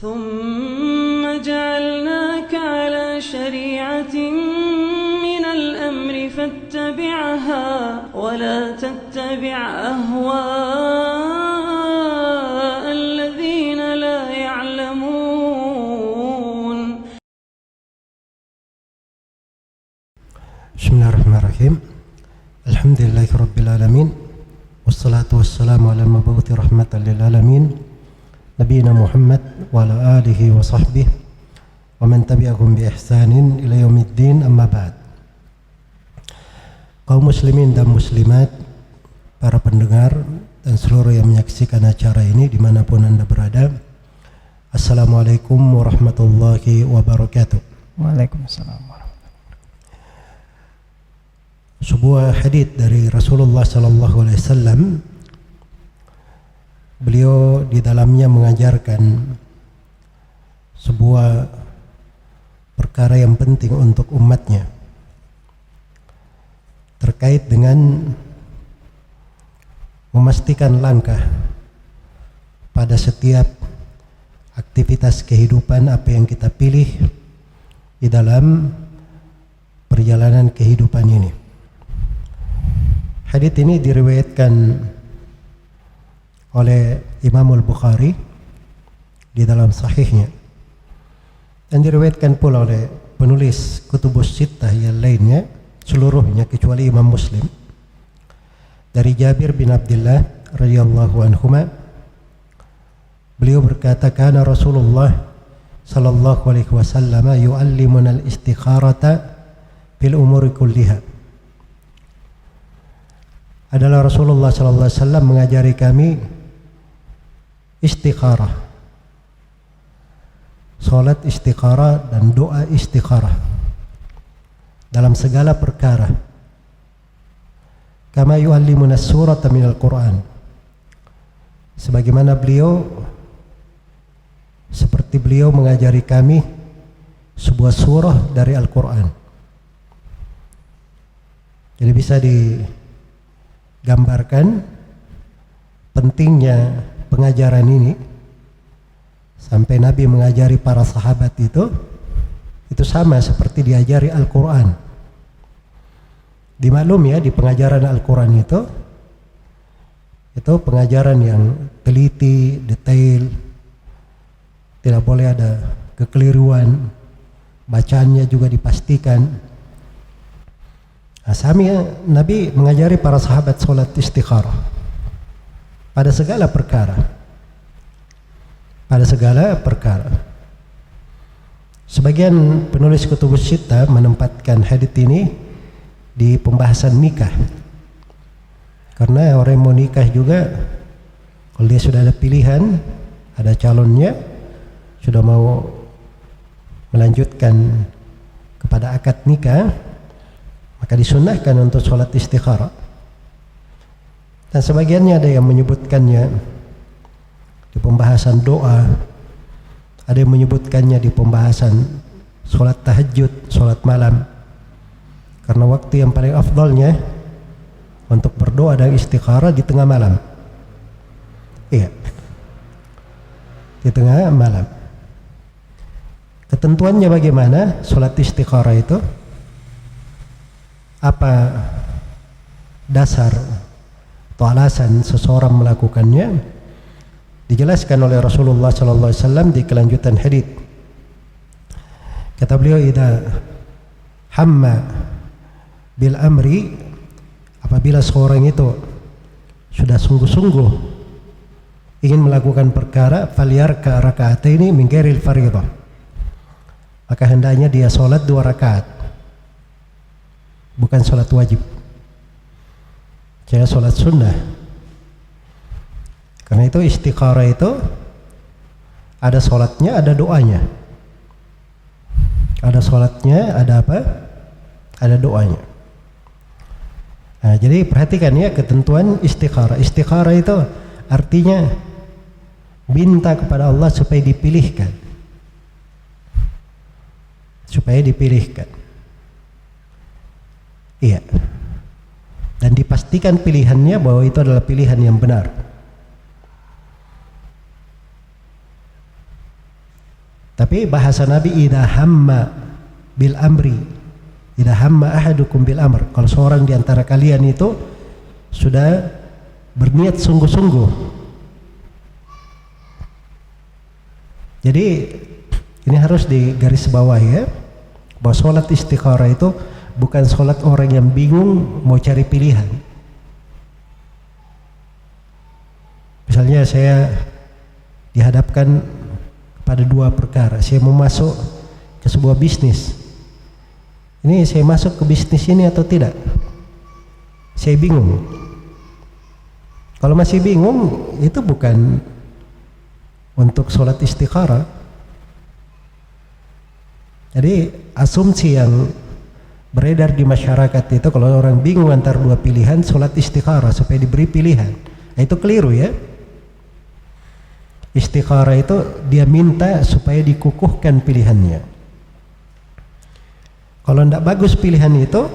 ثم جعلناك على شريعة من الأمر فاتبعها ولا تتبع أهواء الذين لا يعلمون. بسم الله الرحمن الرحيم. الحمد لله رب العالمين والصلاة والسلام على المبعوث رحمة للعالمين نبينا محمد وعلى آله وصحبه ومن تبعهم بإحسان إلى يوم الدين. أما بعد. Kaum muslimin dan muslimat, para pendengar dan seluruh yang menyaksikan acara ini dimanapun Anda berada, Assalamualaikum warahmatullahi wabarakatuh. Waalaikumsalam. Sebuah hadits dari Rasulullah sallallahu alaihi wasallam, beliau di dalamnya mengajarkan sebuah perkara yang penting untuk umatnya terkait dengan memastikan langkah pada setiap aktivitas kehidupan apa yang kita pilih di dalam perjalanan kehidupan ini. Hadits ini diriwayatkan oleh Imam Al-Bukhari di dalam sahihnya dan diriwayatkan pula oleh penulis Kutubus Sittah yang lainnya seluruhnya kecuali Imam Muslim dari Jabir bin Abdullah radhiyallahu anhuma. Beliau berkata, kana Rasulullah sallallahu alaihi wasallam yu'allimuna al-istikharata fil umuri kulliha. Adalah Rasulullah sallallahu alaihi wasallam mengajari kami istikharah, salat istikharah dan doa istikharah dalam segala perkara. Kama yu'allimuna surata minal Qur'an, sebagaimana seperti beliau mengajari kami sebuah surah dari Al-Quran. Jadi bisa digambarkan pentingnya pengajaran ini sampai Nabi mengajari para sahabat itu sama seperti diajari Al-Quran. Dimaklum ya, di pengajaran Al-Quran itu pengajaran yang teliti, detail, tidak boleh ada kekeliruan, bacaannya juga dipastikan. Nabi mengajari para sahabat sholat istikharah pada segala perkara. Sebagian penulis Kutubus Sittah menempatkan hadits ini di pembahasan nikah, karena orang yang mau nikah juga kalau dia sudah ada pilihan, ada calonnya, sudah mau melanjutkan kepada akad nikah, maka disunnahkan untuk sholat istikharah. Dan sebagiannya ada yang menyebutkannya di pembahasan doa, ada yang menyebutkannya di pembahasan sholat tahajud, sholat malam, karena waktu yang paling afdalnya untuk berdoa dan istikharah di tengah malam. Iya, di tengah malam. Ketentuannya bagaimana sholat istikharah itu? Apa dasar atau alasan seseorang melakukannya? Dijelaskan oleh Rasulullah sallallahu alaihi wasallam di kelanjutan hadits. Kata beliau, idza hamma bil amri, apabila seorang itu sudah sungguh-sungguh ingin melakukan perkara, falyarka raka'ataini min ghairil fardhah, maka hendaknya dia salat 2 rakaat, bukan salat wajib, jangan salat sunnah. Karena itu istikharah itu ada salatnya, ada doanya. Ada salatnya, ada apa? Ada doanya. Nah, jadi perhatikan ya ketentuan istikharah. Istikharah itu artinya minta kepada Allah supaya dipilihkan. Iya. Dan dipastikan pilihannya bahwa itu adalah pilihan yang benar. Tapi bahasa Nabi idza hamma bil amri, idza hamma ahadukum bil amr, kalau seorang di antara kalian itu sudah berniat sungguh-sungguh. Jadi ini harus digarisbawahi ya, bahwa sholat istikharah itu bukan sholat orang yang bingung mau cari pilihan. Misalnya saya dihadapkan pada dua perkara, saya mau masuk ke sebuah bisnis, ini saya masuk ke bisnis ini atau tidak, saya bingung. Kalau masih bingung, itu bukan untuk sholat istikharah. Jadi asumsi yang beredar di masyarakat itu kalau orang bingung antara dua pilihan, sholat istikharah supaya diberi pilihan, itu keliru ya. Istikharah itu dia minta supaya dikukuhkan pilihannya. Kalau tidak bagus pilihan itu,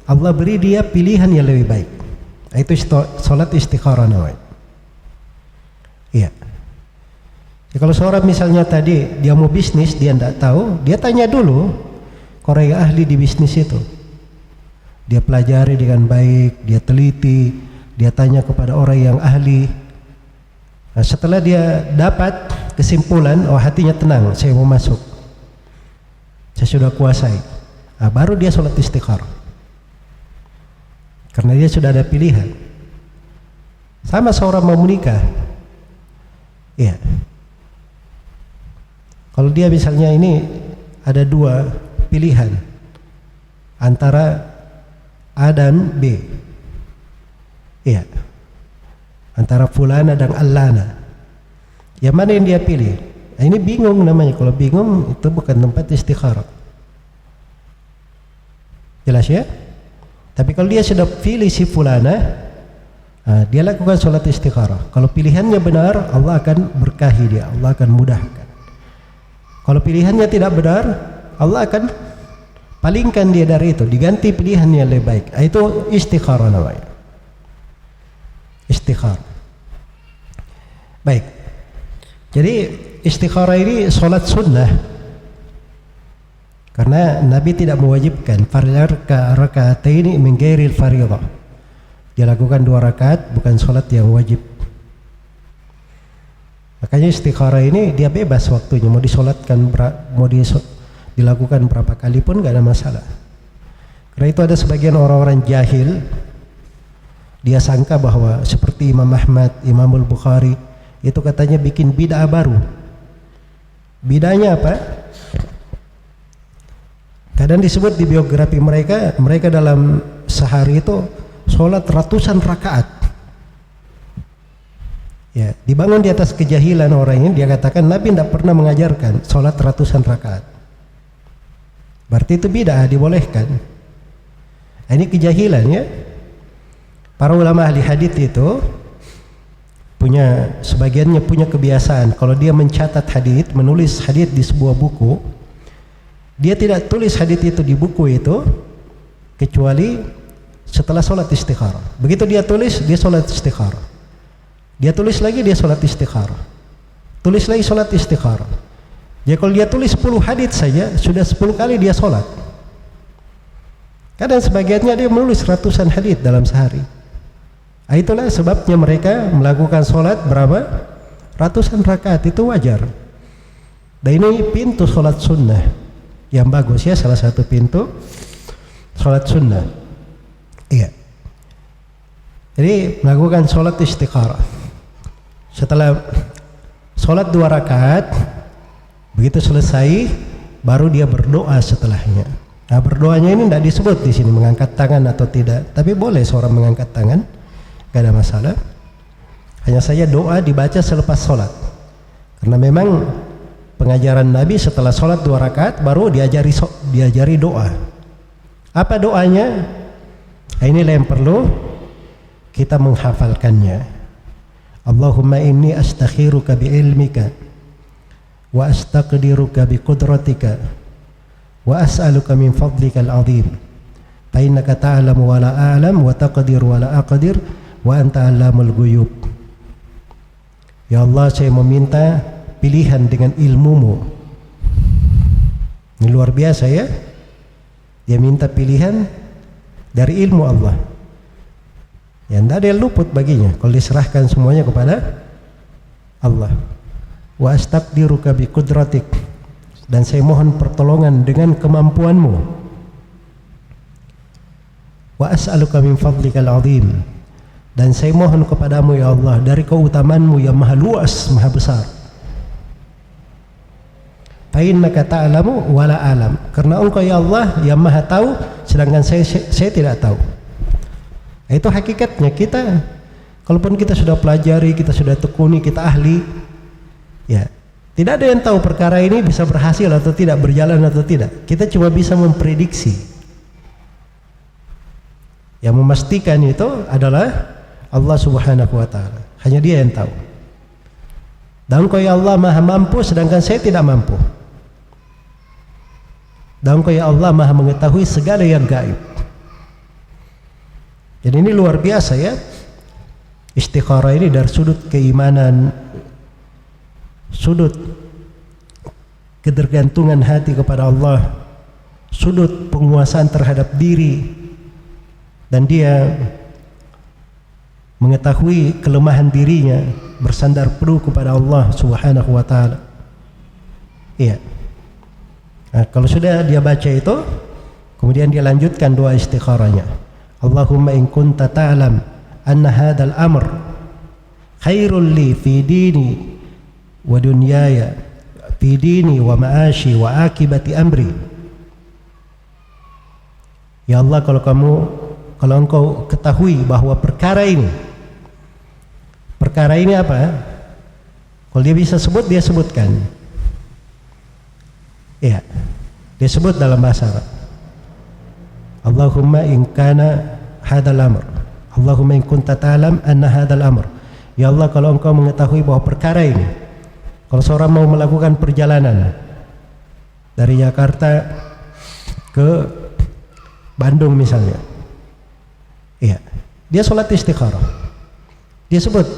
Allah beri dia pilihan yang lebih baik. Itu sholat istikharah namanya. Iya. Ya, kalau seorang misalnya tadi dia mau bisnis, dia tidak tahu, dia tanya dulu ke orang yang ahli di bisnis itu. Dia pelajari dengan baik, dia teliti, dia tanya kepada orang yang ahli. Nah, setelah dia dapat kesimpulan, oh hatinya tenang, saya mau masuk, saya sudah kuasai. Nah, baru dia sholat istikharah. Karena dia sudah ada pilihan. Sama seorang mau menikah. Iya. Kalau dia misalnya ini ada dua pilihan antara A dan B. Iya. Antara fulana dan allana. Yang mana yang dia pilih? Nah, ini bingung namanya. Kalau bingung itu bukan tempat istikharah. Jelas ya? Tapi kalau dia sudah pilih si fulana, dia lakukan sholat istikharah. Kalau pilihannya benar, Allah akan berkahi dia, Allah akan mudahkan. Kalau pilihannya tidak benar, Allah akan palingkan dia dari itu, diganti pilihan yang lebih baik. Itu istikharah namanya. Istikharah. Baik. Jadi istikharah ini sholat sunnah. Karena Nabi tidak mewajibkan raka'ataini min ghairil fardhah. Dia lakukan 2 rakaat bukan sholat yang wajib. Makanya istikharah ini dia bebas waktunya, mau disolatkan mau dilakukan berapa kali pun gak ada masalah. Karena itu ada sebagian orang-orang jahil, dia sangka bahwa seperti Imam Ahmad, Imam Al-Bukhari itu katanya bikin bid'ah baru. Bid'ahnya apa? Kadang disebut di biografi mereka dalam sehari itu sholat ratusan rakaat. Ya, dibangun di atas kejahilan orang ini. Dia katakan Nabi tidak pernah mengajarkan sholat ratusan rakaat. Berarti itu bid'ah, dibolehkan. Nah, ini kejahilan ya. Para ulama ahli hadits itu sebagiannya punya kebiasaan kalau dia mencatat hadits, menulis hadits di sebuah buku, dia tidak tulis hadits itu di buku itu kecuali setelah sholat istikharah. Begitu dia tulis, dia sholat istikharah. Dia tulis lagi, dia sholat istikharah. Tulis lagi, sholat istikharah. Jadi kalau dia tulis 10 hadits saja, sudah 10 kali dia sholat. Kadang sebagiannya dia menulis ratusan hadits dalam sehari. Nah, itulah sebabnya mereka melakukan sholat berapa? Ratusan rakaat, itu wajar. Dan ini pintu sholat sunnah yang bagus ya, salah satu pintu sholat sunnah. Iya. Jadi melakukan sholat istikharah. Setelah sholat 2 rakaat, begitu selesai, baru dia berdoa setelahnya. Nah, berdoanya ini tidak disebut di sini mengangkat tangan atau tidak, tapi boleh seorang mengangkat tangan, gak ada masalah. Hanya saja doa dibaca selepas sholat, karena memang pengajaran Nabi setelah sholat 2 rakaat baru diajari doa. Apa doanya? Nah, inilah yang perlu kita menghafalkannya. Allahumma inni astakhiruka bi'ilmika wa astaqdiruka biqudratika wa as'aluka min fadlika al-azim fa innaka ta'lamu wa la a'lam wa taqdiru wa la aqdir wa anta 'allamul ghuyub. Ya Allah, saya meminta pilihan dengan ilmumu Ini luar biasa ya. Dia minta pilihan dari ilmu Allah. Ya, tidak ada yang luput baginya kalau diserahkan semuanya kepada Allah. Wa astaqdiruka bi qudratik, dan saya mohon pertolongan dengan kemampuanmu. Wa as'aluka min fadlikal azim, dan saya mohon kepadamu ya Allah dari keutamaanmu yang maha luas, maha besar. Fa innaka ta'lamu wa la a'lam, karena engkau ya Allah yang maha tahu sedangkan saya tidak tahu. Itu hakikatnya kita, kalaupun kita sudah pelajari, kita sudah tekuni, kita ahli, ya tidak ada yang tahu perkara ini bisa berhasil atau tidak, berjalan atau tidak. Kita cuma bisa memprediksi. Yang memastikan itu adalah Allah Subhanahu wa ta'ala. Hanya Dia yang tahu. Dan Engkau ya Allah maha mampu sedangkan saya tidak mampu. Dan Engkau ya Allah maha mengetahui segala yang gaib. Jadi ini luar biasa ya. Istikharah ini dari sudut keimanan, sudut ketergantungan hati kepada Allah, sudut penguasaan terhadap diri, dan dia mengetahui kelemahan dirinya, bersandar penuh kepada Allah Subhanahu wa ta'ala. Iya. Nah, kalau sudah dia baca itu, kemudian dia lanjutkan doa istikharahnya. Allahumma in kunta ta'lam anna hadzal amr khairul li fi dini wa dunyaya, fi dini wa ma'ashi wa akibati amri. Ya Allah, kalau engkau ketahui bahwa perkara ini apa? Kalau dia bisa sebut, dia sebutkan. Iya, dia sebut dalam bahasa Arab. Allahumma in kana hadzal amr, Allahumma in kunta ta'lam anna hadzal amr. Ya Allah, kalau engkau mengetahui bahwa perkara ini, kalau seorang mau melakukan perjalanan dari Jakarta ke Bandung misalnya, iya, dia sholat istikharah, dia sebut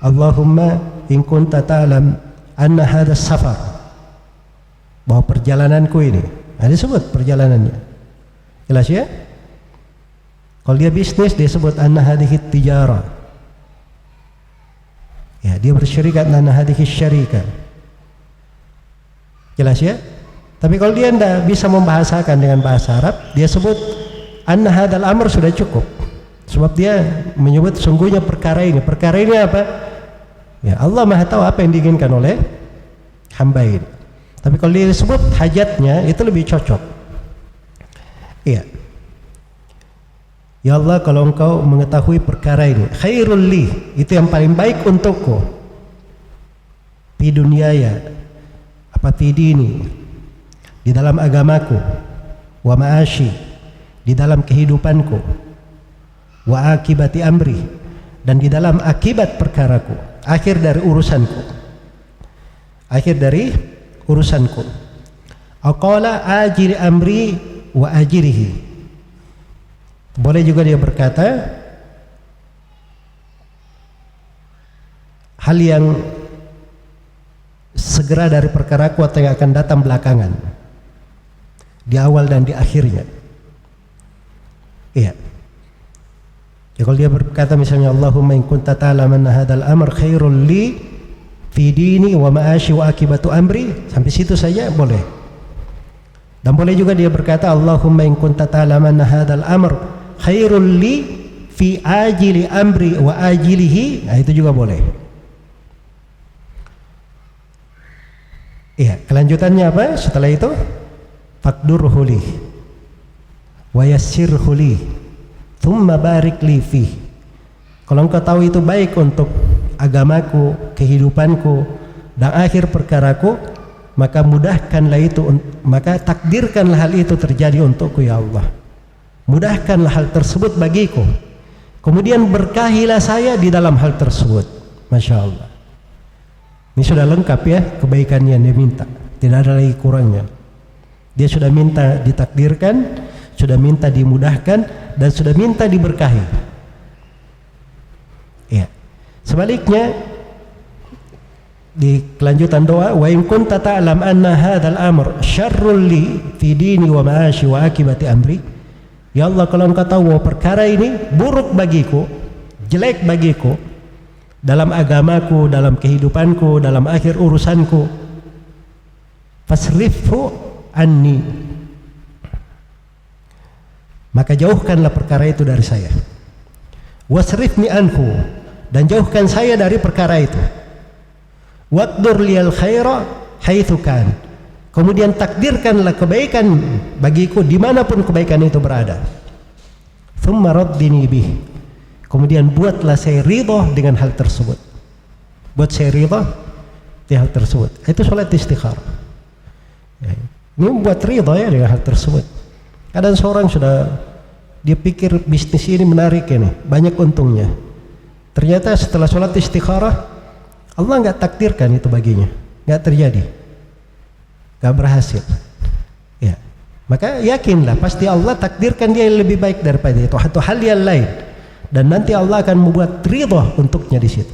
Allahumma in kunta ta'lam anna hadzal safar, bahwa perjalananku ini, nah, dia sebut perjalanannya. Jelas ya? Kalau dia bisnis, dia sebut anna hadhihi tijara. Ya, dia bersyarikat anna hadhihi syarika. Jelas ya? Tapi kalau dia tidak bisa membahasakan dengan bahasa Arab, dia sebut anna hadzal amr, sudah cukup. Sebab dia menyebut sungguhnya perkara ini. Perkara ini apa? Ya, Allah Maha tahu apa yang diinginkan oleh hamba ini. Tapi kalau dia sebut hajatnya, itu lebih cocok. Iya. Ya Allah, kalau engkau mengetahui perkara ini, khairul li, itu yang paling baik untukku, fi dunyaya, apa fi dini, di dalam agamaku, wa ma'ashi, di dalam kehidupanku, wa akibati amri, dan di dalam akibat perkaraku, akhir dari urusanku. Aqala ajiri amri wa ajirihi. Boleh juga dia berkata hal yang segera dari perkaraku atau yang akan datang belakangan, di awal dan di akhirnya. Iya. Ya, kalau dia berkata misalnya Allahumma in kunta ta'lam anna hadzal amr khairul li fi dini wa ma'ashi wa akibatu amri, sampai situ saja boleh. Dan boleh juga dia berkata Allahumma in kunta ta'lam anna hadzal amr khairul li fi ajili amri wa ajilihi. Nah, itu juga boleh. Iya, kelanjutannya apa setelah itu? Faqdurhu li wa yassirhu li thumma barik li fi. Kalau engkau tahu itu baik untuk agamaku, kehidupanku, dan akhir perkaraku, maka mudahkanlah itu, maka takdirkanlah hal itu terjadi untukku ya Allah. Mudahkanlah hal tersebut bagiku. Kemudian berkahilah saya di dalam hal tersebut. Masya Allah. Ini sudah lengkap ya kebaikan yang dia minta. Tidak ada lagi kurangnya. Dia sudah minta ditakdirkan, sudah minta dimudahkan, dan sudah minta diberkahi. Ya. Sebaliknya, di kelanjutan doa, wa in kunta ta'lam anna hadzal amr syarrul li fi dini wa ma'ashi wa akibati amri. Ya Allah, kalau engkau tahu bahwa perkara ini buruk bagiku, jelek bagiku dalam agamaku, dalam kehidupanku, dalam akhir urusanku, fasrifhu anni, maka jauhkanlah perkara itu dari saya. Wasrifni anhu, dan jauhkan saya dari perkara itu. Waqdur liyal khaira haitsu kan, kemudian takdirkanlah kebaikan bagiku dimanapun kebaikan itu berada. Thumma raddini bih, kemudian buatlah saya ridha dengan hal tersebut. Buat saya ridha di hal tersebut. Itu salat istikharah. Ini buat ridha ya dengan hal tersebut. Kadang seorang sudah dia pikir bisnis ini menarik ini, banyak untungnya. Ternyata setelah salat istikharah Allah nggak takdirkan itu baginya, nggak terjadi, nggak berhasil. Ya, maka yakinlah pasti Allah takdirkan dia yang lebih baik daripada itu atau hal yang lain, dan nanti Allah akan membuat ridha untuknya di situ.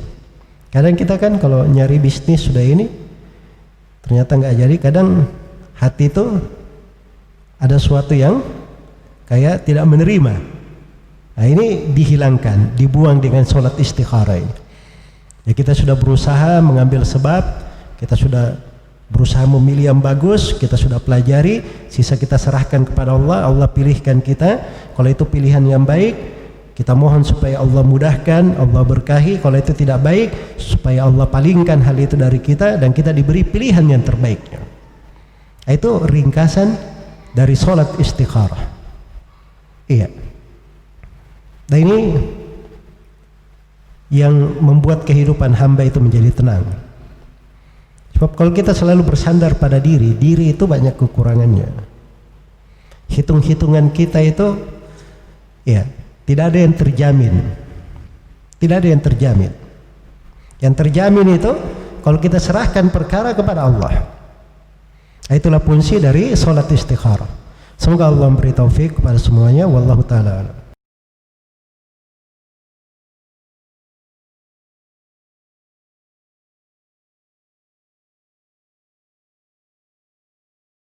Kadang kita kan kalau nyari bisnis sudah ini, ternyata nggak jadi. Kadang hati itu ada sesuatu yang kayak tidak menerima. Nah ini dihilangkan, dibuang dengan sholat istikharah ini. Ya, kita sudah berusaha mengambil sebab, kita sudah berusaha memilih yang bagus, kita sudah pelajari, sisa kita serahkan kepada Allah. Allah pilihkan kita, kalau itu pilihan yang baik, kita mohon supaya Allah mudahkan, Allah berkahi. Kalau itu tidak baik, supaya Allah palingkan hal itu dari kita dan kita diberi pilihan yang terbaiknya. Itu ringkasan dari sholat istikharah. Iya. Dan ini yang membuat kehidupan hamba itu menjadi tenang. Sebab kalau kita selalu bersandar pada diri, diri itu banyak kekurangannya. Hitung-hitungan kita itu ya tidak ada yang terjamin. Tidak ada yang terjamin. Yang terjamin itu kalau kita serahkan perkara kepada Allah. Itulah fungsi dari salat istikharah. Semoga Allah memberi taufik kepada semuanya. Wallahu ta'ala a'lam.